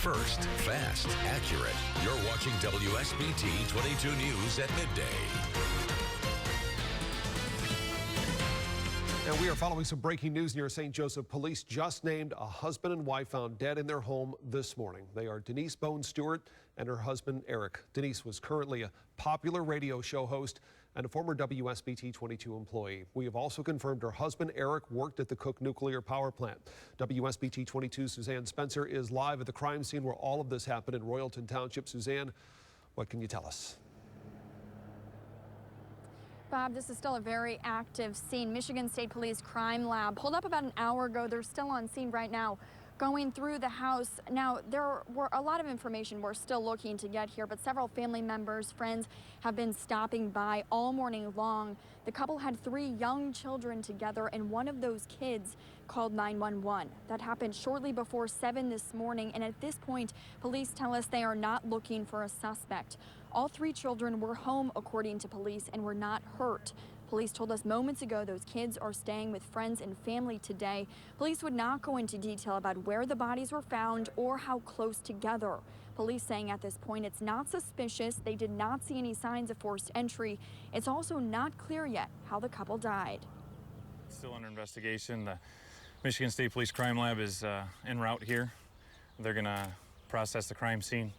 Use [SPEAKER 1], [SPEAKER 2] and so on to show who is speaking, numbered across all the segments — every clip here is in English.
[SPEAKER 1] First, fast, accurate. You're watching WSBT 22 News at midday.
[SPEAKER 2] And we are following some breaking news near St. Joseph. Police just named a husband and wife found dead in their home this morning. They are Denise Bohn Stewart and her husband, Eric. Denise was currently a popular radio show host and a former WSBT 22 employee. We have also confirmed her husband, Eric, worked at the Cook Nuclear Power Plant. WSBT 22 Suzanne Spencer is live at the crime scene where all of this happened in Royalton Township. Suzanne, what can you tell us?
[SPEAKER 3] Bob, this is still a very active scene. Michigan State Police Crime Lab pulled up about an hour ago. They're still on scene right now, going through the house. Now, there were a lot of information we're still looking to get here, but several family members, friends have been stopping by all morning long. The couple had 3 young children together, and one of those kids called 911. That happened shortly before 7 this morning, and at this point, police tell us they are not looking for a suspect. All 3 children were home, according to police, and were not hurt. Police told us moments ago those kids are staying with friends and family today. Police would not go into detail about where the bodies were found or how close together. Police saying at this point it's not suspicious. They did not see any signs of forced entry. It's also not clear yet how the couple died.
[SPEAKER 4] Still under investigation. The Michigan State Police Crime Lab is en route here. They're going to process the crime scene.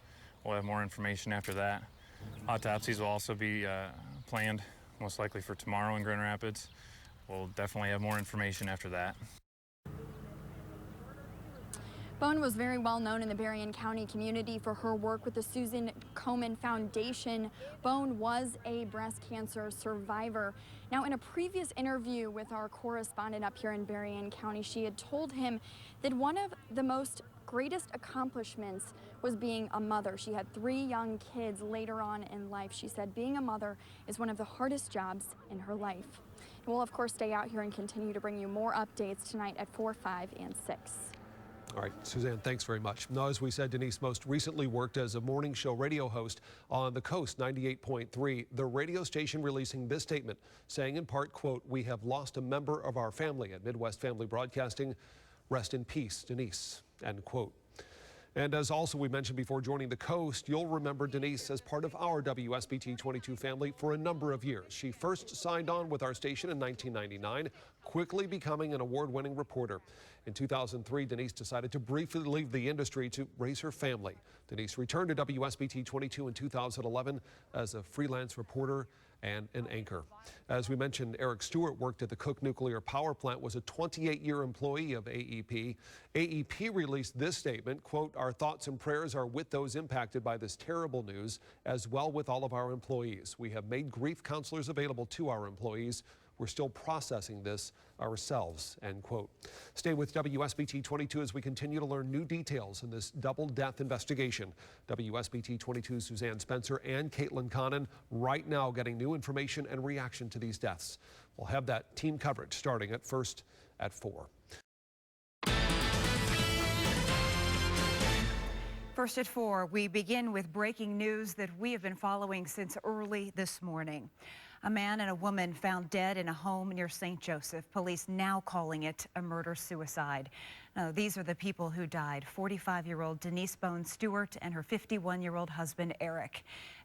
[SPEAKER 4] We'll have more information after that. Autopsies will also be planned, most likely for tomorrow in Grand Rapids. We'll definitely have more information after that.
[SPEAKER 3] Bohn was very well known in the Berrien County community for her work with the Susan Komen Foundation. Bohn was a breast cancer survivor. Now, in a previous interview with our correspondent up here in Berrien County, she had told him that one of the greatest accomplishments was being a mother. She had 3 young kids later on in life. She said being a mother is one of the hardest jobs in her life. And we'll, of course, stay out here and continue to bring you more updates tonight at 4, 5, and 6.
[SPEAKER 2] All right, Suzanne, thanks very much. Now, as we said, Denise most recently worked as a morning show radio host on the Coast 98.3. The radio station releasing this statement saying in part, quote, "We have lost a member of our family at Midwest Family Broadcasting. Rest in peace, Denise," end quote. And as also we mentioned before joining the Coast, you'll remember Denise as part of our WSBT 22 family for a number of years. She first signed on with our station in 1999, quickly becoming an award-winning reporter. In 2003, Denise decided to briefly leave the industry to raise her family. Denise returned to WSBT 22 in 2011 as a freelance reporter and an anchor. As we mentioned, Eric Stewart worked at the Cook Nuclear Power Plant, was a 28-year employee of AEP. AEP released this statement, quote, "Our thoughts and prayers are with those impacted by this terrible news, as well with all of our employees. We have made grief counselors available to our employees. We're still processing this ourselves," end quote. Stay with WSBT 22 as we continue to learn new details in this double death investigation. WSBT 22 Suzanne Spencer and Caitlin Connon right now getting new information and reaction to these deaths. We'll have that team coverage starting at 1st at 4.
[SPEAKER 5] First at 4, we begin with breaking news that we have been following since early this morning. A man and a woman found dead in a home near St. Joseph. Police now calling it a murder-suicide. Now, these are the people who died. 45-year-old Denise Bohn Stewart and her 51-year-old husband, Eric.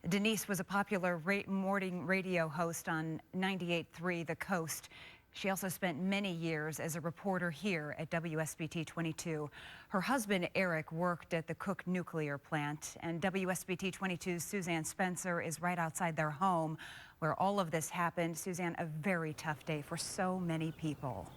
[SPEAKER 5] Denise was a popular morning radio host on 98.3 The Coast. She also spent many years as a reporter here at WSBT 22. Her husband, Eric, worked at the Cook Nuclear Plant, and WSBT 22's Suzanne Spencer is right outside their home where all of this happened. Suzanne, a very tough day for so many people.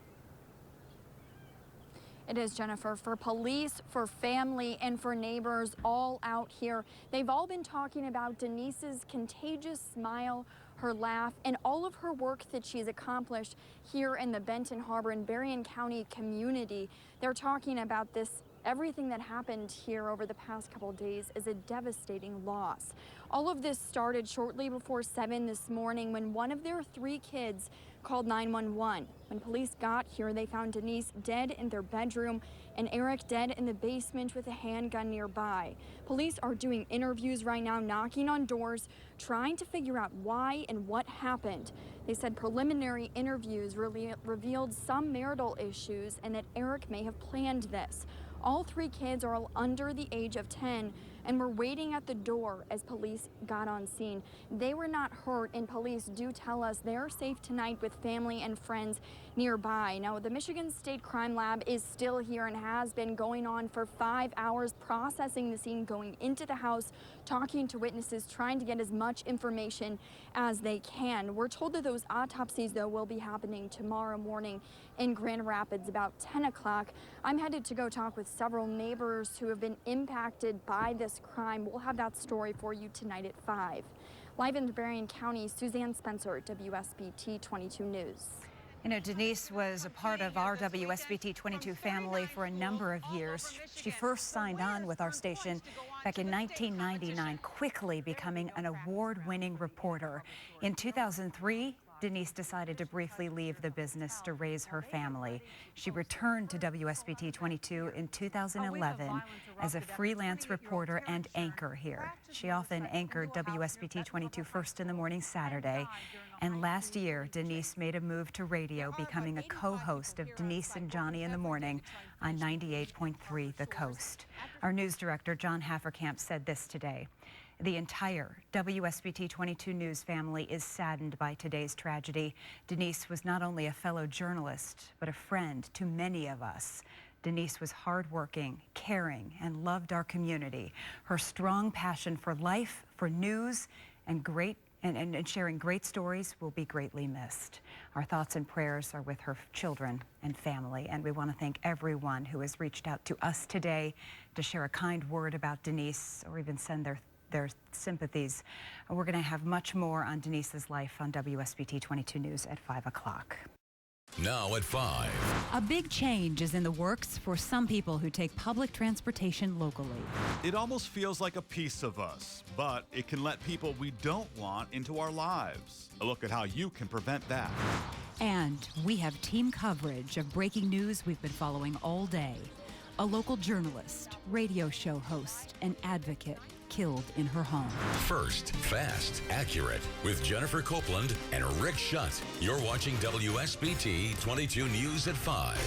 [SPEAKER 3] It is, Jennifer, for police, for family, and for neighbors all out here. They've all been talking about Denise's contagious smile, her laugh, and all of her work that she's accomplished here in the Benton Harbor and Berrien County community. They're talking about this. Everything that happened here over the past couple of days is a devastating loss. All of this started shortly before 7 this morning when one of their 3 kids called 911. When police got here, they found Denise dead in their bedroom and Eric dead in the basement with a handgun nearby. Police are doing interviews right now, knocking on doors, trying to figure out why and what happened. They said preliminary interviews revealed some marital issues and that Eric may have planned this. All 3 kids are under the age of 10 and were waiting at the door as police got on scene. They were not hurt, and police do tell us they're safe tonight with family and friends nearby. Now, the Michigan State Crime Lab is still here and has been going on for 5 hours, processing the scene, going into the house, talking to witnesses, trying to get as much information as they can. We're told that those autopsies, though, will be happening tomorrow morning in Grand Rapids about 10 o'clock. I'm headed to go talk with several neighbors who have been impacted by this crime. We'll have that story for you tonight at 5. Live in Berrien County, Suzanne Spencer, WSBT 22 News.
[SPEAKER 5] You know, Denise was a part of our WSBT 22 family for a number of years. She first signed on with our station back in 1999, quickly becoming an award-winning reporter. In 2003, Denise decided to briefly leave the business to raise her family. She returned to WSBT 22 in 2011 as a freelance reporter and anchor here. She often anchored WSBT 22 first in the morning Saturday. And last year, Denise made a move to radio, becoming a co-host of Denise and Johnny in the Morning on 98.3 The Coast. Our news director, John Haferkamp, said this today. The entire WSBT 22 News family is saddened by today's tragedy. Denise was not only a fellow journalist, but a friend to many of us. Denise was hardworking, caring, and loved our community. Her strong passion for life, for news, and sharing great stories will be greatly missed. Our thoughts and prayers are with her children and family, and we want to thank everyone who has reached out to us today to share a kind word about Denise or even send their sympathies. We're going to have much more on Denise's life on WSBT 22 News at 5 o'clock.
[SPEAKER 1] Now at 5.
[SPEAKER 6] A big change is in the works for some people who take public transportation locally.
[SPEAKER 7] It almost feels like a piece of us, but it can let people we don't want into our lives. A look at how you can prevent that.
[SPEAKER 6] And we have team coverage of breaking news we've been following all day. A local journalist, radio show host, and advocate killed in her home.
[SPEAKER 1] First, fast, accurate with Jennifer Copeland and Rick Schutt. You're watching WSBT 22 News at 5.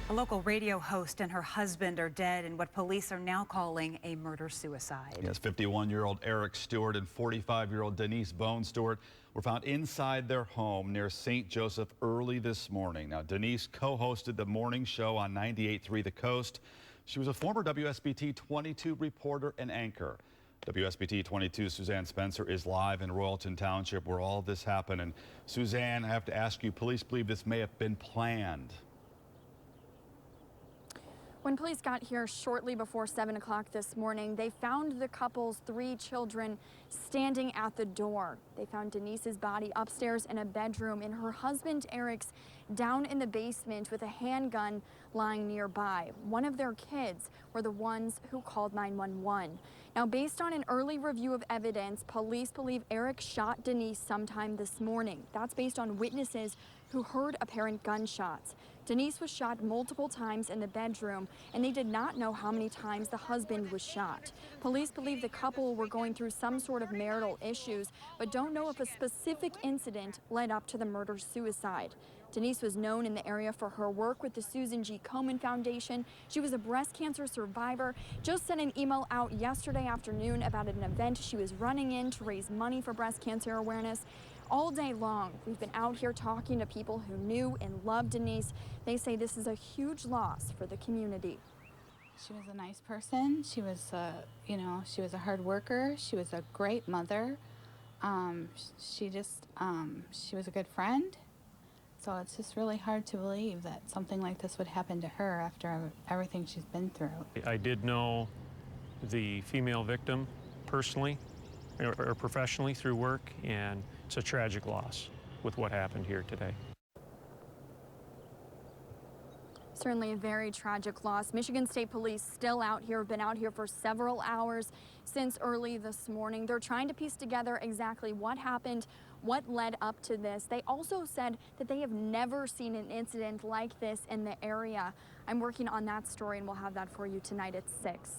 [SPEAKER 5] A local radio host and her husband are dead in what police are now calling a murder-suicide.
[SPEAKER 7] Yes, 51-year-old Eric Stewart and 45-year-old Denise Bohn Stewart were found inside their home near St. Joseph early this morning. Now, Denise co-hosted the morning show on 98.3 The Coast. She was a former WSBT 22 reporter and anchor. WSBT 22 Suzanne Spencer is live in Royalton Township where all this happened. And Suzanne, I have to ask you, police believe this may have been planned.
[SPEAKER 3] When police got here shortly before 7 o'clock this morning, they found the couple's 3 children standing at the door. They found Denise's body upstairs in a bedroom and her husband Eric's down in the basement with a handgun lying nearby. One of their kids were the ones who called 911. Now, based on an early review of evidence, police believe Eric shot Denise sometime this morning. That's based on witnesses who heard apparent gunshots. Denise was shot multiple times in the bedroom, and they did not know how many times the husband was shot. Police believe the couple were going through some sort of marital issues, but don't know if a specific incident led up to the murder-suicide. Denise was known in the area for her work with the Susan G. Komen Foundation. She was a breast cancer survivor. Just sent an email out yesterday afternoon about an event she was running in to raise money for breast cancer awareness. All day long, we've been out here talking to people who knew and loved Denise. They say this is a huge loss for the community.
[SPEAKER 8] She was a nice person. She was, she was a hard worker. She was a great mother. She was a good friend. So it's just really hard to believe that something like this would happen to her after everything she's been through.
[SPEAKER 9] I did know the female victim personally or professionally through work, and it's a tragic loss with what happened here today.
[SPEAKER 3] Certainly a very tragic loss. Michigan State Police still out here, have been out here for several hours since early this morning. They're trying to piece together exactly what happened, what led up to this. They also said that they have never seen an incident like this in the area. I'm working on that story, and we'll have that for you tonight at 6.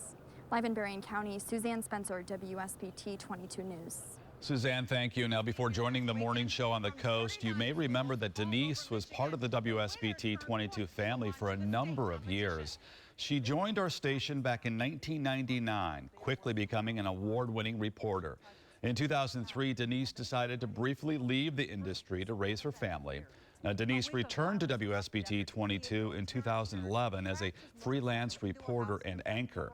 [SPEAKER 3] Live in Berrien County, Suzanne Spencer, WSBT 22 News.
[SPEAKER 7] Suzanne, thank you. Now, before joining the morning show on the coast, you may remember that Denise was part of the WSBT 22 family for a number of years. She joined our station back in 1999, quickly becoming an award-winning reporter. In 2003, Denise decided to briefly leave the industry to raise her family. Now, Denise returned to WSBT 22 in 2011 as a freelance reporter and anchor.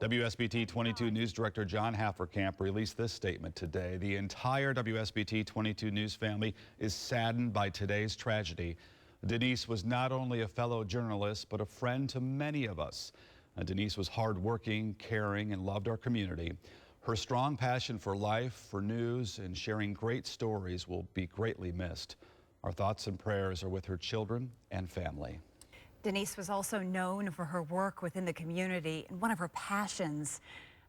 [SPEAKER 7] WSBT 22 News Director John Hafferkamp released this statement today. The entire WSBT 22 News family is saddened by today's tragedy. Denise was not only a fellow journalist, but a friend to many of us. Denise was hardworking, caring, and loved our community. Her strong passion for life, for news, and sharing great stories will be greatly missed. Our thoughts and prayers are with her children and family.
[SPEAKER 5] Denise was also known for her work within the community, and one of her passions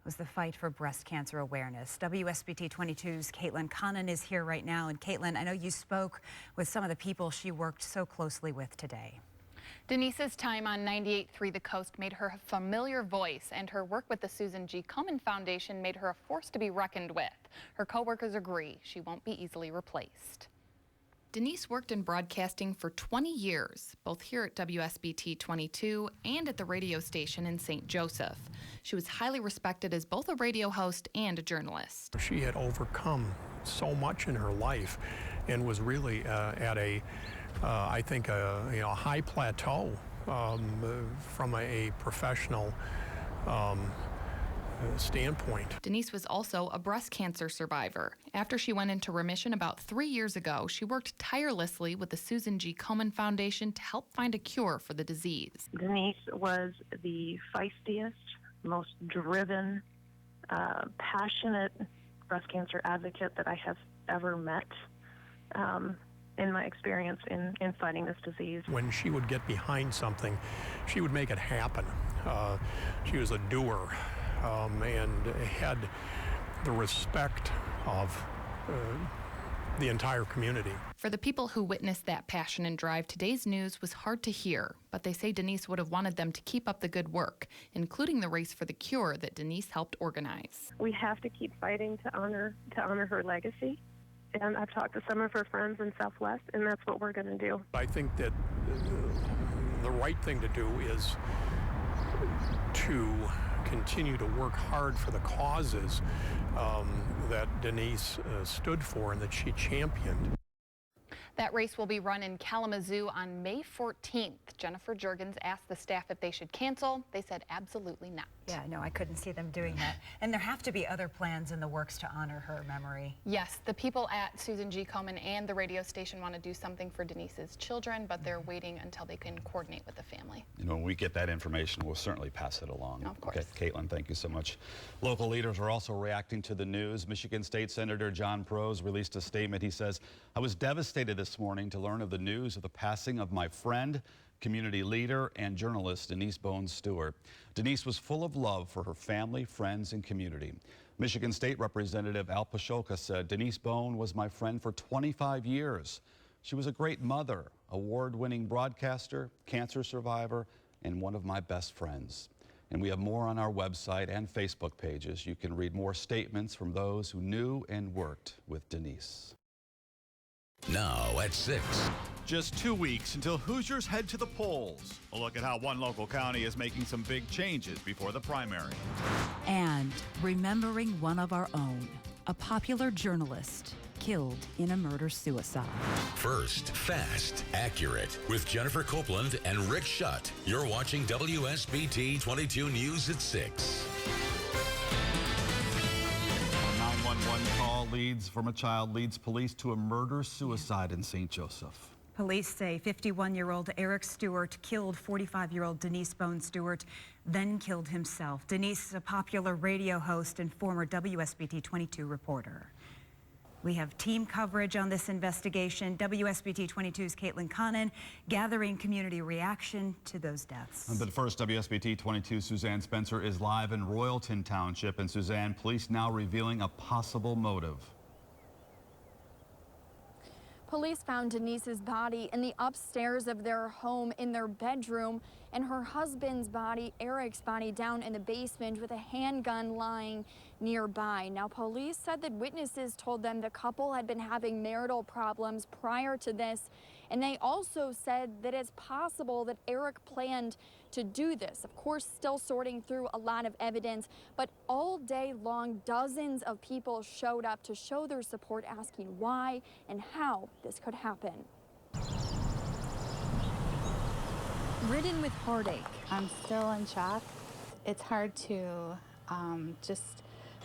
[SPEAKER 5] was the fight for breast cancer awareness. WSBT 22's Caitlin Connon is here right now. And Caitlin, I know you spoke with some of the people she worked so closely with today.
[SPEAKER 10] Denise's time on 98.3 The Coast made her a familiar voice, and her work with the Susan G. Komen Foundation made her a force to be reckoned with. Her co-workers agree she won't be easily replaced. Denise worked in broadcasting for 20 years, both here at WSBT 22 and at the radio station in St. Joseph. She was highly respected as both a radio host and a journalist.
[SPEAKER 9] She had overcome so much in her life and was really at a, I think, a high plateau from a professional standpoint.
[SPEAKER 10] Denise was also a breast cancer survivor. After she went into remission about 3 years ago, she worked tirelessly with the Susan G. Komen Foundation to help find a cure for the disease.
[SPEAKER 11] Denise was the feistiest, most driven, passionate breast cancer advocate that I have ever met in my experience in fighting this disease.
[SPEAKER 9] When she would get behind something, she would make it happen. She was a doer. And had the respect of the entire community.
[SPEAKER 10] For the people who witnessed that passion and drive, today's news was hard to hear, but they say Denise would have wanted them to keep up the good work, including the race for the cure that Denise helped organize.
[SPEAKER 11] We have to keep fighting to honor her legacy. And I've talked to some of her friends in Southwest, and that's what we're going to do.
[SPEAKER 9] I think that the right thing to do is to continue to work hard for the causes that Denise stood for and that she championed.
[SPEAKER 10] That race will be run in Kalamazoo on May 14th. Jennifer Juergens asked the staff if they should cancel. They said absolutely not.
[SPEAKER 5] Yeah, no, I couldn't see them doing that. And there have to be other plans in the works to honor her memory.
[SPEAKER 10] Yes, the people at Susan G. Komen and the radio station want to do something for Denise's children, but they're waiting until they can coordinate with the family.
[SPEAKER 7] You know, when we get that information, we'll certainly pass it along.
[SPEAKER 10] Of course.
[SPEAKER 7] Okay, Caitlin, thank you so much. Local leaders are also reacting to the news. Michigan State Senator John Prose released a statement. He says, "I was devastated this morning to learn of the news of the passing of my friend, community leader, and journalist Denise Bohn Stewart. Denise was full of love for her family, friends, and community." Michigan State Representative Al Pashoka said, "Denise Bohn was my friend for 25 years. She was a great mother, award-winning broadcaster, cancer survivor, and one of my best friends." And we have more on our website and Facebook pages. You can read more statements from those who knew and worked with Denise.
[SPEAKER 1] Now at 6.
[SPEAKER 12] Just 2 weeks until Hoosiers head to the polls. A look at how one local county is making some big changes before the primary.
[SPEAKER 6] And remembering one of our own, a popular journalist killed in a murder-suicide.
[SPEAKER 1] First, fast, accurate, with Jennifer Copeland and Rick Schutt. You're watching WSBT 22 News at 6.
[SPEAKER 7] A 911 call from a child leads police to a murder-suicide in St. Joseph.
[SPEAKER 5] Police say 51-year-old Eric Stewart killed 45-year-old Denise Bohn Stewart, then killed himself. Denise is a popular radio host and former WSBT 22 reporter. We have team coverage on this investigation. WSBT 22's Caitlin Connon gathering community reaction to those deaths.
[SPEAKER 7] But first, WSBT 22 Suzanne Spencer is live in Royalton Township. And Suzanne, police now revealing a possible motive.
[SPEAKER 3] Police found Denise's body in the upstairs of their home in their bedroom, and her husband's body, Eric's body, down in the basement with a handgun lying nearby. Now, police said that witnesses told them the couple had been having marital problems prior to this, and they also said that it's possible that Eric planned to do this. Of course, still sorting through a lot of evidence, but all day long, dozens of people showed up to show their support, asking why and how this could happen. Ridden with heartache.
[SPEAKER 8] I'm still in shock. It's hard to just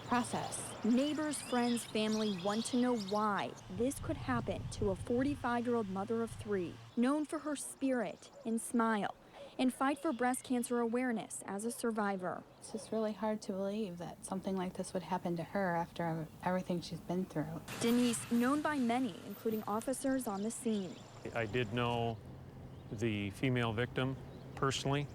[SPEAKER 8] process.
[SPEAKER 3] Neighbors, friends, family want to know why this could happen to a 45-year-old mother of 3, known for her spirit and smile, and fight for breast cancer awareness as a survivor.
[SPEAKER 8] It's just really hard to believe that something like this would happen to her after everything she's been through.
[SPEAKER 3] Denise, known by many, including officers on the scene.
[SPEAKER 9] I did know the female victim personally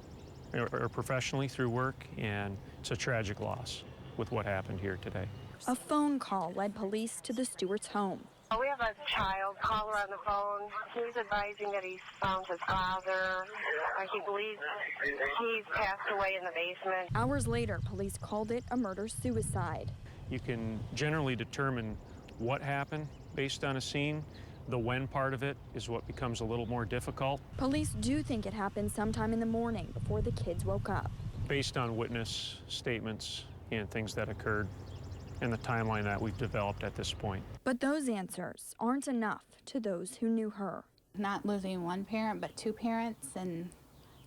[SPEAKER 9] or professionally through work, and it's a tragic loss with what happened here today.
[SPEAKER 3] A phone call led police to the Stewart's home.
[SPEAKER 13] We have a child caller on the phone. He's advising that he's found his father. He believes he's passed away in the basement.
[SPEAKER 3] Hours later, police called it a murder-suicide.
[SPEAKER 9] You can generally determine what happened based on a scene. The when part of it is what becomes a little more difficult.
[SPEAKER 3] Police do think it happened sometime in the morning before the kids woke up.
[SPEAKER 9] Based on witness statements and things that occurred and the timeline that we've developed at this point.
[SPEAKER 3] But those answers aren't enough to those who knew her.
[SPEAKER 8] Not losing one parent, but 2 parents, and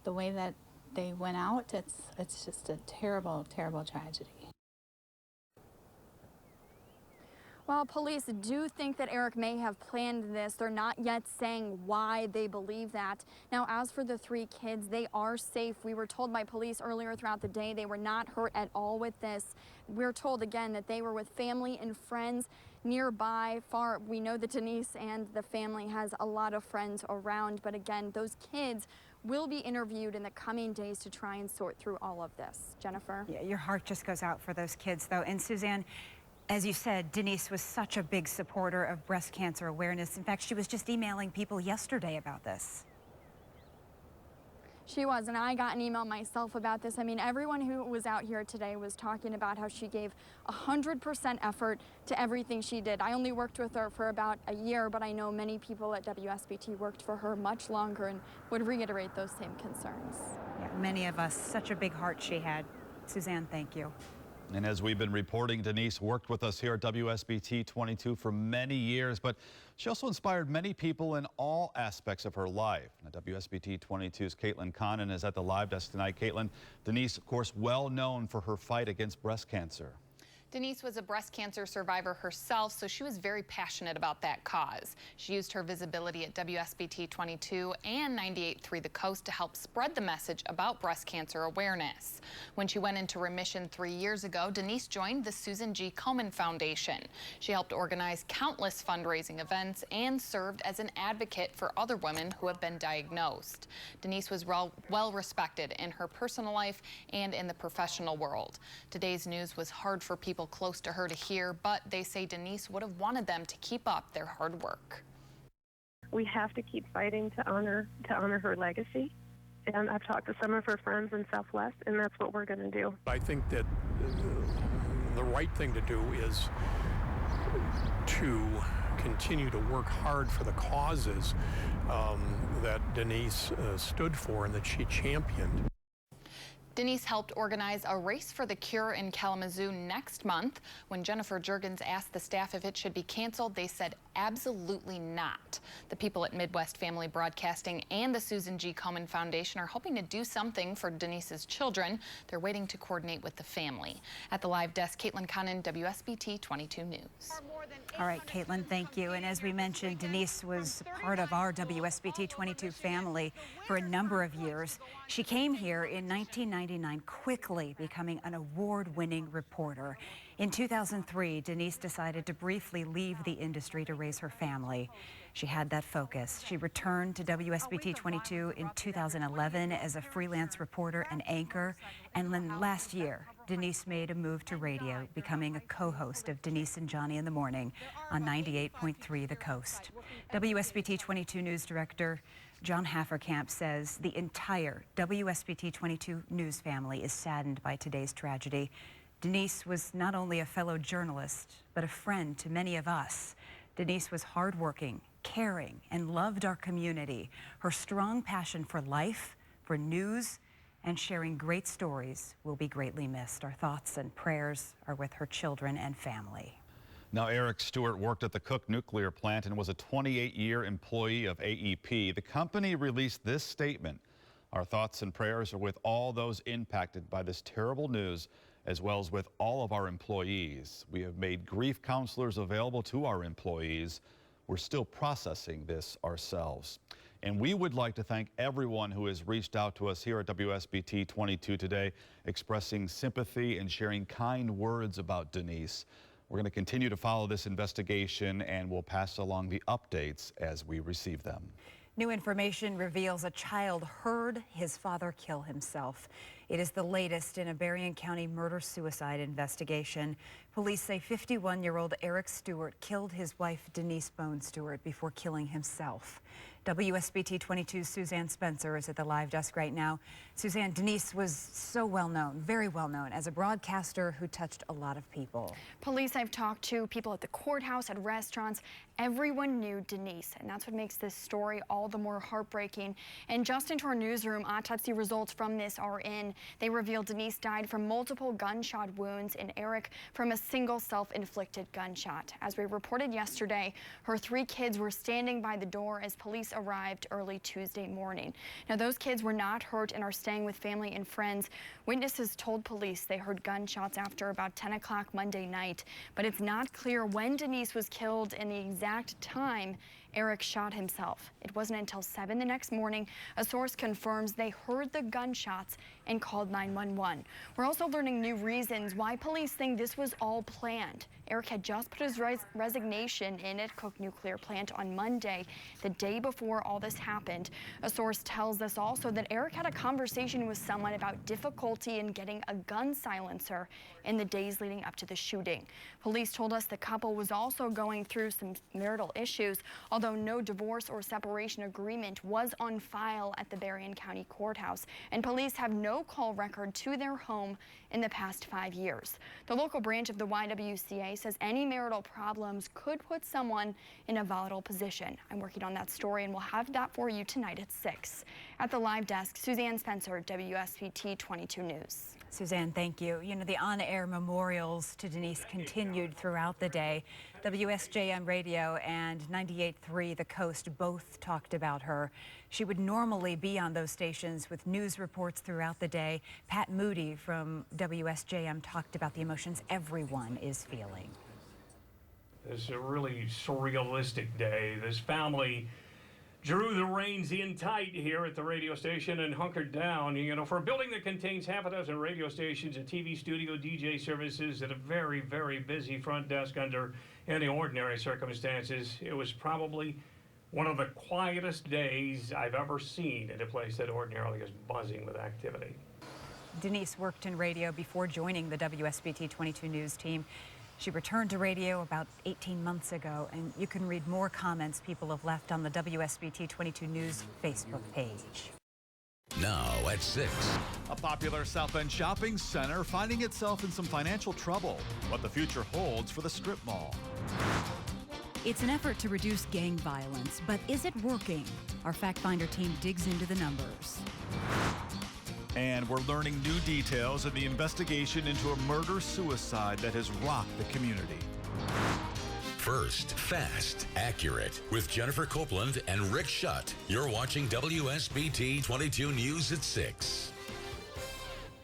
[SPEAKER 8] the way that they went out, it's just a terrible, terrible tragedy.
[SPEAKER 3] While police do think that Eric may have planned this, they're not yet saying why they believe that. Now, as for the 3 kids, they are safe. We were told by police earlier throughout the day they were not hurt at all with this. We're told again that they were with family and friends nearby. We know that Denise and the family has a lot of friends around, but again, those kids will be interviewed in the coming days to try and sort through all of this. Jennifer?
[SPEAKER 5] Yeah, your heart just goes out for those kids, though. And Suzanne, as you said, Denise was such a big supporter of breast cancer awareness. In fact, she was just emailing people yesterday about this.
[SPEAKER 3] She was, and I got an email myself about this. I mean, everyone who was out here today was talking about how she gave 100% effort to everything she did. I only worked with her for about a year, but I know many people at WSBT worked for her much longer and would reiterate those same concerns.
[SPEAKER 5] Yeah, many of us, such a big heart she had. Suzanne, thank you.
[SPEAKER 7] And as we've been reporting, Denise worked with us here at WSBT 22 for many years, but she also inspired many people in all aspects of her life. Now, WSBT 22's Caitlin Connon is at the live desk tonight. Caitlin, Denise, of course, well known for her fight against breast cancer.
[SPEAKER 10] Denise was a breast cancer survivor herself, so she was very passionate about that cause. She used her visibility at WSBT 22 and 98.3 The Coast to help spread the message about breast cancer awareness. When she went into remission 3 years ago, Denise joined the Susan G. Komen Foundation. She helped organize countless fundraising events and served as an advocate for other women who have been diagnosed. Denise was well respected in her personal life and in the professional world. Today's news was hard for people close to her to hear, but they say Denise would have wanted them to keep up their hard work.
[SPEAKER 11] We have to keep fighting to honor her legacy. And I've talked to some of her friends in Southwest, and that's what we're going to do.
[SPEAKER 9] I think that the right thing to do is to continue to work hard for the causes that Denise stood for and that she championed.
[SPEAKER 10] Denise helped organize a race for the cure in Kalamazoo next month. When Jennifer Juergens asked the staff if it should be canceled, they said absolutely not. The people at Midwest Family Broadcasting and the Susan G. Komen Foundation are hoping to do something for Denise's children. They're waiting to coordinate with the family. At the live desk, Caitlin Connon, WSBT 22 News.
[SPEAKER 5] All right, Caitlin, thank you. And as we mentioned, Denise was part of our WSBT 22 family for a number of years. She came here in 1990 1999, quickly becoming an award-winning reporter. In 2003, Denise decided to briefly leave the industry to raise her family. She had that focus. She returned to WSBT 22 in 2011 as a freelance reporter and anchor. And then last year, Denise made a move to radio, becoming a co-host of Denise and Johnny in the Morning on 98.3 The Coast. WSBT 22 News Director John Hafferkamp says the entire WSBT 22 News family is saddened by today's tragedy. Denise was not only a fellow journalist, but a friend to many of us. Denise was hardworking, caring, and loved our community. Her strong passion for life, for news, and sharing great stories will be greatly missed. Our thoughts and prayers are with her children and family.
[SPEAKER 7] Now, Eric Stewart worked at the Cook nuclear plant and was a 28-year employee of AEP. The company released this statement. Our thoughts and prayers are with all those impacted by this terrible news, as well as with all of our employees. We have made grief counselors available to our employees. We're still processing this ourselves. And we would like to thank everyone who has reached out to us here at WSBT 22 today, expressing sympathy and sharing kind words about Denise. We're going to continue to follow this investigation, and we'll pass along the updates as we receive them.
[SPEAKER 5] New information reveals a child heard his father kill himself. It is the latest in a Berrien County murder-suicide investigation. Police say 51-year-old Eric Stewart killed his wife Denise Bohn Stewart before killing himself. WSBT 22's Suzanne Spencer is at the live desk right now. Suzanne, Denise was so well known, very well known, as a broadcaster who touched a lot of people.
[SPEAKER 3] Police I've talked to, people at the courthouse, at restaurants, everyone knew Denise, and that's what makes this story all the more heartbreaking. And just into our newsroom, autopsy results from this are in. They reveal Denise died from multiple gunshot wounds and Eric from a single self-inflicted gunshot. As we reported yesterday, her 3 kids were standing by the door as police arrived early Tuesday morning. Now, those kids were not hurt and are staying with family and friends. Witnesses told police they heard gunshots after about 10 o'clock Monday night, but it's not clear when Denise was killed and the exact time Eric shot himself. It wasn't until 7 the next morning a source confirms they heard the gunshots and called 911. We're also learning new reasons why police think this was all planned. Eric had just put his resignation in at Cook Nuclear Plant on Monday, the day before all this happened. A source tells us also that Eric had a conversation with someone about difficulty in getting a gun silencer in the days leading up to the shooting. Police told us the couple was also going through some marital issues, although no divorce or separation agreement was on file at the Berrien County Courthouse, and police have no call record to their home in the past 5 years. The local branch of the YWCA says any marital problems could put someone in a volatile position. I'm working on that story, and we'll have that for you tonight at 6. At the live desk, Suzanne Spencer, WSBT 22 News.
[SPEAKER 5] Suzanne, thank you. You know, the on-air memorials to Denise continued throughout the day. WSJM Radio and 98.3 The Coast both talked about her. She would normally be on those stations with news reports throughout the day. Pat Moody from WSJM talked about the emotions everyone is feeling.
[SPEAKER 14] It's a really surrealistic day. This family drew the reins in tight here at the radio station and hunkered down. You know, for a building that contains half a dozen radio stations, a TV studio, DJ services, and a very, very busy front desk under any ordinary circumstances, it was probably one of the quietest days I've ever seen in a place that ordinarily is buzzing with activity.
[SPEAKER 5] Denise worked in radio before joining the WSBT 22 News team. She returned to radio about 18 months ago, and you can read more comments people have left on the WSBT 22 News Facebook page.
[SPEAKER 1] Now at 6.
[SPEAKER 12] A popular South End shopping center finding itself in some financial trouble. What the future holds for the strip mall.
[SPEAKER 6] It's an effort to reduce gang violence, but is it working? Our Fact Finder team digs into the numbers.
[SPEAKER 12] And we're learning new details of the investigation into a murder-suicide that has rocked the community.
[SPEAKER 1] First, fast, accurate, with Jennifer Copeland and Rick Schutt. You're watching WSBT 22 News at 6.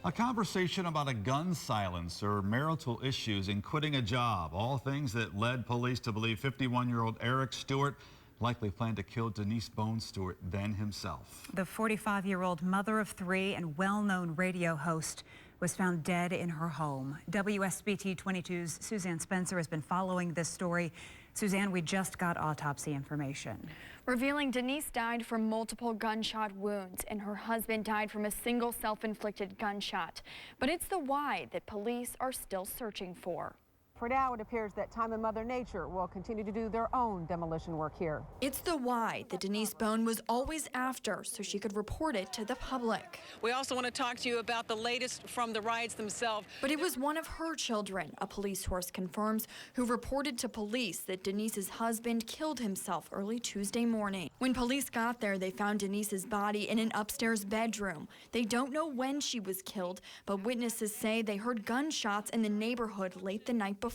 [SPEAKER 7] A conversation about a gun silencer, marital issues, and quitting a job. All things that led police to believe 51-year-old Eric Stewart likely planned to kill Denise Bohn Stewart then himself.
[SPEAKER 5] The 45-year-old mother of three and well-known radio host was found dead in her home. WSBT 22's Suzanne Spencer has been following this story. Suzanne, we just got autopsy information
[SPEAKER 3] revealing Denise died from multiple gunshot wounds and her husband died from a single self-inflicted gunshot. But it's the why that police are still searching for.
[SPEAKER 15] For now, it appears that time and Mother Nature will continue to do their own demolition work here.
[SPEAKER 3] It's the why that Denise Bohn was always after so she could report it to the public.
[SPEAKER 15] We also want to talk to you about the latest from the riots themselves.
[SPEAKER 3] But it was one of her children, a police source confirms, who reported to police that Denise's husband killed himself early Tuesday morning. When police got there, they found Denise's body in an upstairs bedroom. They don't know when she was killed, but witnesses say they heard gunshots in the neighborhood late the night before.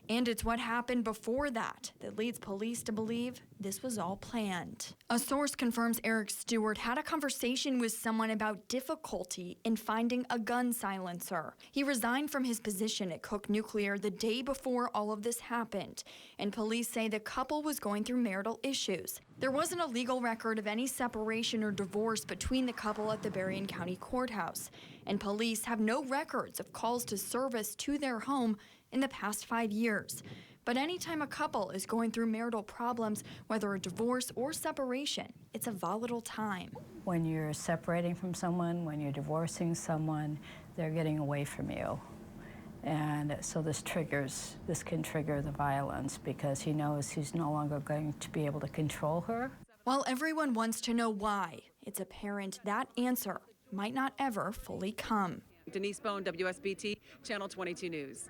[SPEAKER 3] And it's what happened before that leads police to believe this was all planned. A source confirms Eric Stewart had a conversation with someone about difficulty in finding a gun silencer. He resigned from his position at Cook Nuclear the day before all of this happened, and police say the couple was going through marital issues. There wasn't a legal record of any separation or divorce between the couple at the Berrien County Courthouse, and police have no records of calls to service to their home in the past 5 years. But anytime a couple is going through marital problems, whether a divorce or separation, it's a volatile time.
[SPEAKER 16] When you're separating from someone, when you're divorcing someone, they're getting away from you. And so this can trigger the violence because he knows he's no longer going to be able to control her.
[SPEAKER 3] While everyone wants to know why, it's apparent that answer might not ever fully come.
[SPEAKER 15] Denise Bohn, WSBT, Channel 22 News.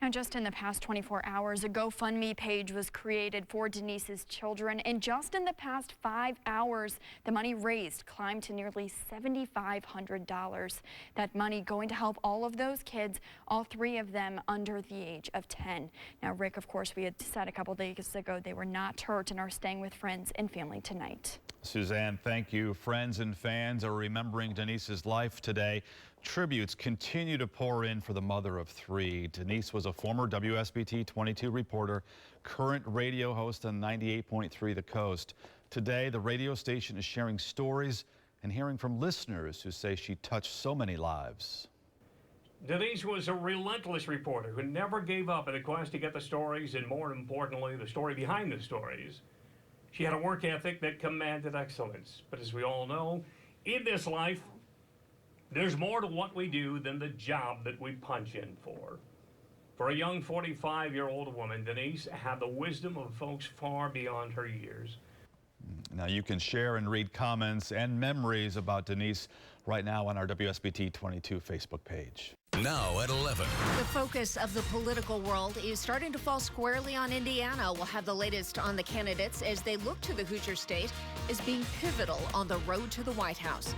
[SPEAKER 3] Now, just in the past 24 hours, a GoFundMe page was created for Denise's children, and just in the past 5 hours, the money raised climbed to nearly $7,500. That money going to help all of those kids, all 3 of them under the age of 10. Now, Rick, of course, we had said a couple days ago they were not hurt and are staying with friends and family tonight.
[SPEAKER 7] Suzanne, thank you. Friends and fans are remembering Denise's life today. Tributes continue to pour in for the mother of 3. Denise was a former WSBT 22 reporter, current radio host on 98.3 The Coast. Today, the radio station is sharing stories and hearing from listeners who say she touched so many lives.
[SPEAKER 14] Denise was a relentless reporter who never gave up in the quest to get the stories and, more importantly, the story behind the stories. She had a work ethic that commanded excellence. But as we all know, in this life, there's more to what we do than the job that we punch in for. For a young 45-year-old woman, Denise had the wisdom of folks far beyond her years.
[SPEAKER 7] Now you can share and read comments and memories about Denise right now on our WSBT 22 Facebook page.
[SPEAKER 1] Now at 11.
[SPEAKER 17] The focus of the political world is starting to fall squarely on Indiana. We'll have the latest on the candidates as they look to the Hoosier State as being pivotal on the road to the White House.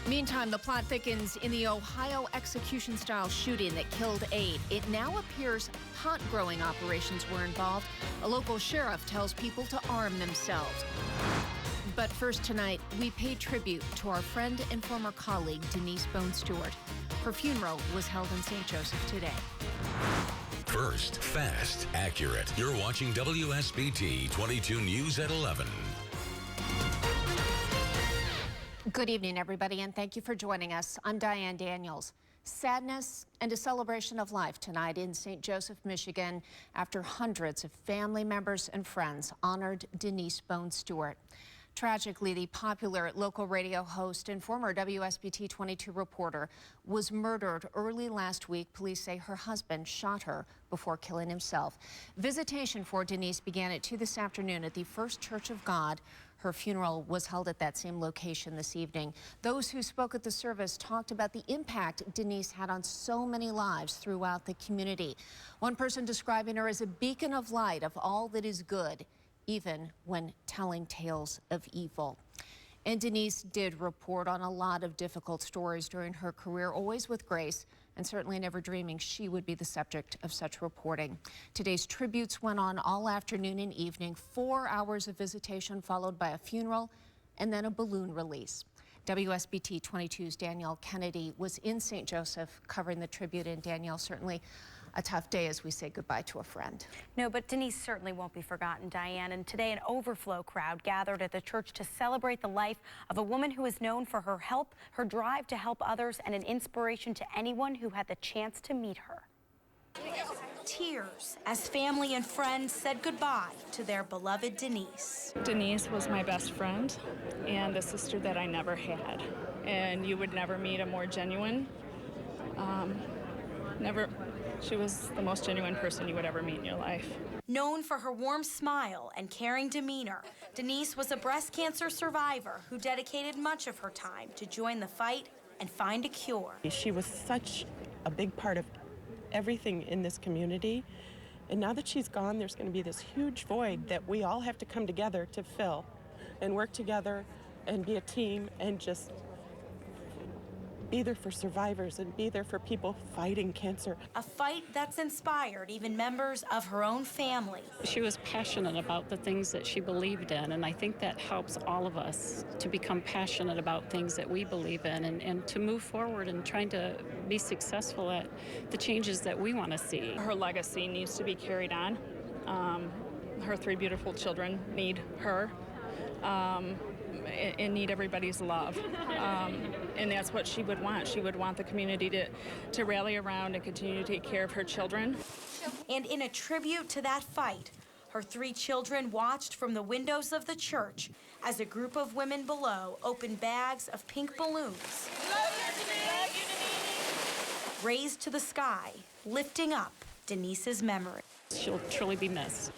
[SPEAKER 17] Meantime, the plot thickens in the Ohio execution-style shooting that killed 8. It now appears pot-growing operations were involved. A local sheriff tells people to arm themselves. But first tonight, we pay tribute to our friend and former colleague, Denise Bohn Stewart. Her funeral was held in St. Joseph today.
[SPEAKER 1] First, fast, accurate. You're watching WSBT 22 News at 11.
[SPEAKER 17] Good evening, everybody, and thank you for joining us. I'm Diane Daniels. Sadness and a celebration of life tonight in St. Joseph, Michigan, after hundreds of family members and friends honored Denise Bohn Stewart. Tragically, the popular local radio host and former WSBT 22 reporter was murdered early last week. Police say her husband shot her before killing himself. Visitation for Denise began at 2 this afternoon at the First Church of God. Her funeral was held at that same location this evening. Those who spoke at the service talked about the impact Denise had on so many lives throughout the community. One person describing her as a beacon of light of all that is good, even when telling tales of evil. And Denise did report on a lot of difficult stories during her career, always with grace, and certainly never dreaming she would be the subject of such reporting. Today's tributes went on all afternoon and evening, 4 hours of visitation followed by a funeral and then a balloon release. WSBT 22's Danielle Kennedy was in St. Joseph covering the tribute, and Danielle, certainly a tough day as we say goodbye to a friend.
[SPEAKER 18] No, but Denise certainly won't be forgotten, Diane. And today an overflow crowd gathered at the church to celebrate the life of a woman who is known for her help, her drive to help others, and an inspiration to anyone who had the chance to meet her. Tears as family and friends said goodbye to their beloved Denise.
[SPEAKER 19] Denise was my best friend and the sister that I never had. And you would never meet a more genuine, she was the most genuine person you would ever meet in your life.
[SPEAKER 18] Known for her warm smile and caring demeanor, Denise was a breast cancer survivor who dedicated much of her time to join the fight and find a cure.
[SPEAKER 20] She was such a big part of everything in this community. And now that she's gone, there's going to be this huge void that we all have to come together to fill and work together and be a team and just be there for survivors and be there for people fighting cancer.
[SPEAKER 18] A fight that's inspired even members of her own family.
[SPEAKER 21] She was passionate about the things that she believed in, and I think that helps all of us to become passionate about things that we believe in and to move forward and trying to be successful at the changes that we want to see.
[SPEAKER 19] Her legacy needs to be carried on. Her 3 beautiful children need her. And need everybody's love. And that's what she would want. She would want the community to rally around and continue to take care of her children.
[SPEAKER 18] And in a tribute to that fight, her 3 children watched from the windows of the church as a group of women below opened bags of pink balloons. Raised to the sky, lifting up Denise's memory.
[SPEAKER 21] She'll truly be missed.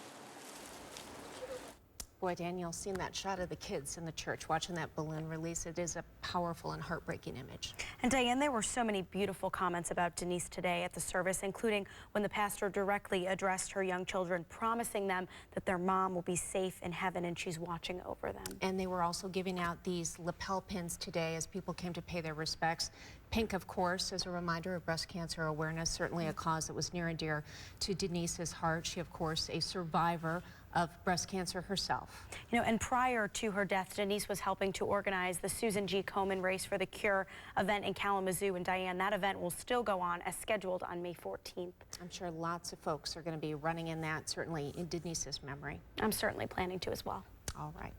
[SPEAKER 17] Boy, Danielle, seeing that shot of the kids in the church, watching that balloon release, it is a powerful and heartbreaking image.
[SPEAKER 18] And Diane, there were so many beautiful comments about Denise today at the service, including when the pastor directly addressed her young children, promising them that their mom will be safe in heaven and she's watching over them.
[SPEAKER 17] And they were also giving out these lapel pins today as people came to pay their respects. Pink, of course, as a reminder of breast cancer awareness, certainly a cause that was near and dear to Denise's heart. She, of course, a survivor of breast cancer herself.
[SPEAKER 18] You know, and prior to her death, Denise was helping to organize the Susan G. Komen Race for the Cure event in Kalamazoo. And Diane, that event will still go on as scheduled on May 14th.
[SPEAKER 17] I'm sure lots of folks are going to be running in that, certainly in Denise's memory.
[SPEAKER 18] I'm certainly planning to as well.
[SPEAKER 17] All right.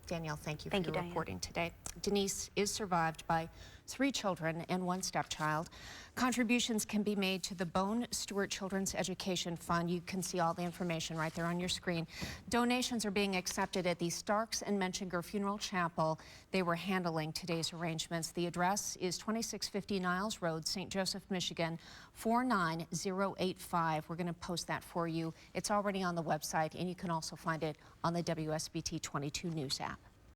[SPEAKER 17] Danielle, thank you
[SPEAKER 18] for
[SPEAKER 17] your reporting today. Denise is survived by 3 children and 1 stepchild. Contributions can be made to the Bohn Stewart Children's Education Fund. You can see all the information right there on your screen. Donations are being accepted at the Starks and Menchinger Funeral Chapel. They were handling today's arrangements. The address is 2650 Niles Road, St. Joseph, Michigan, 49085. We're going to post that for you. It's already on the website, and you can also find it on the WSBT 22 News app.